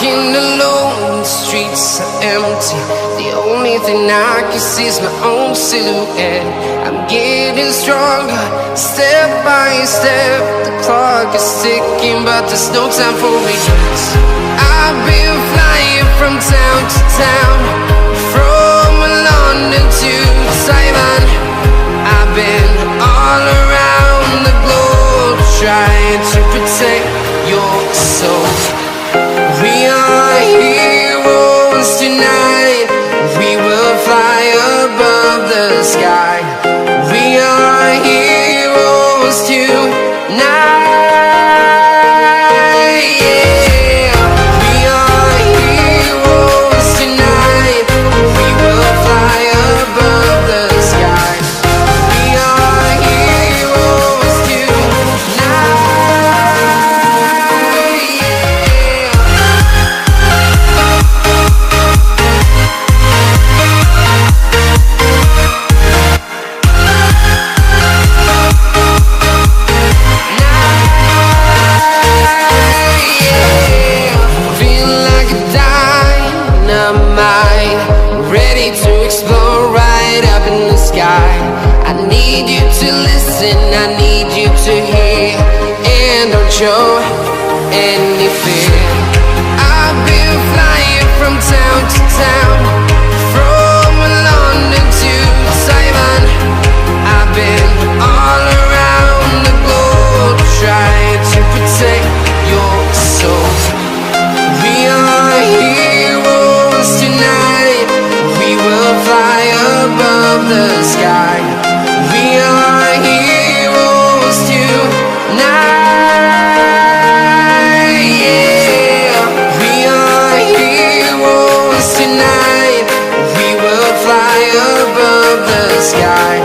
walking alone, the streets are empty. The only thing I can see is my own silhouette. I'm getting stronger, step by step. The clock is ticking, but there's no time for regrets. I've been flying from town to town, from London to Taiwan. I've been all around the globe, trying to protect your soul. We are heroes tonight. We will fly above the sky. We are heroes tonight. Yeah. We are heroes tonight. We will fly above the sky. We are heroes tonight. Ready to explore right up in the sky. I need you to listen, I need you to hear, and don't show any fear. I've been flying from town to town, from London to Taiwan. I've been all around the globe, trying to protect your soul. We are heroes tonight. We will fly above the sky. We are heroes tonight. Yeah. We are heroes tonight. We will fly above the sky.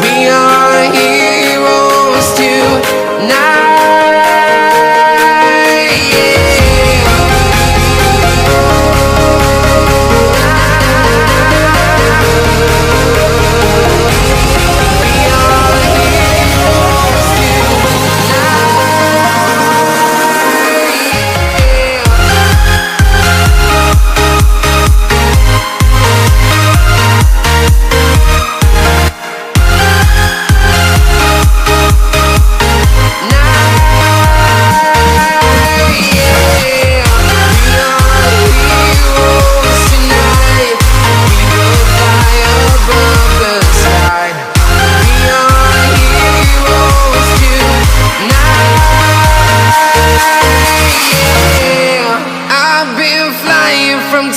We are heroes tonight.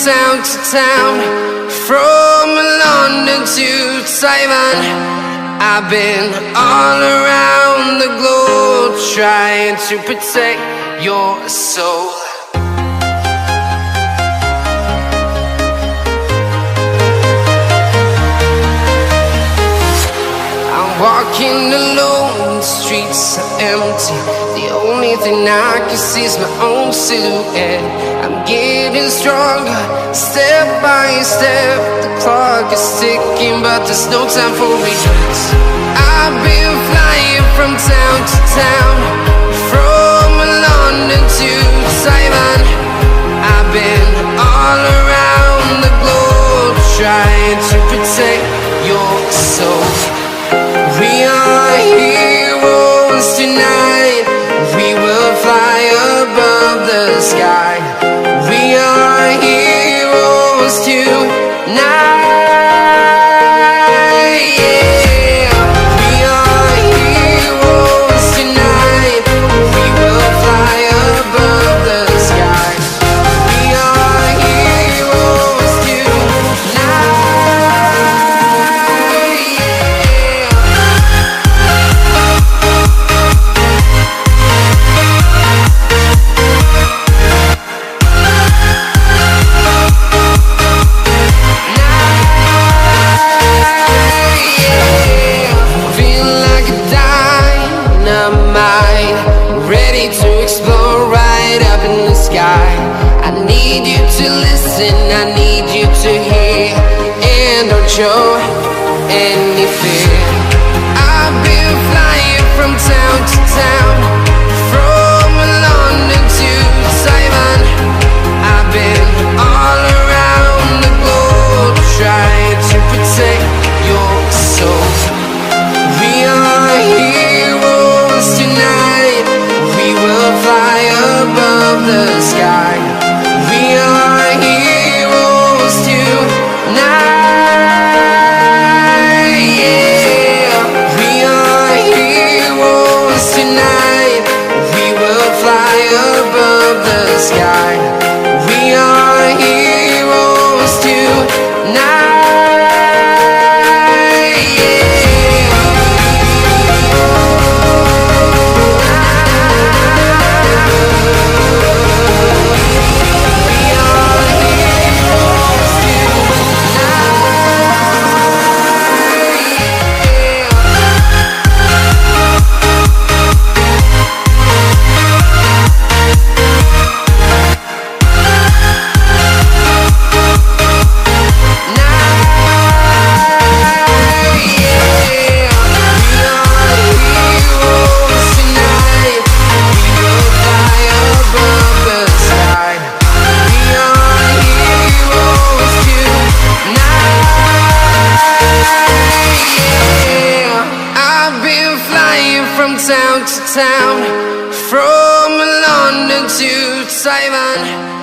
Town to town, from London to Taiwan. I've been all around the globe, trying to protect your soul. I'm walking alone, the streets are empty. The only thing I can see is my own silhouette. I'm getting stronger, step by step. The clock is ticking, but there's no time for regrets. I've been flying from town to town, from London to Taiwan. I've been all around the globe, trying to protect your soul. We are heroes tonight. We will fly above the sky. We are heroes tonight. Yeah. We are heroes tonight. We will fly above the sky. We are heroes tonight. Ready to explore right up in the sky. I need you to listen, I need you to hear, and don't show any fear. I've been flying from town to town, from London to Taiwan. town, from London to Taiwan.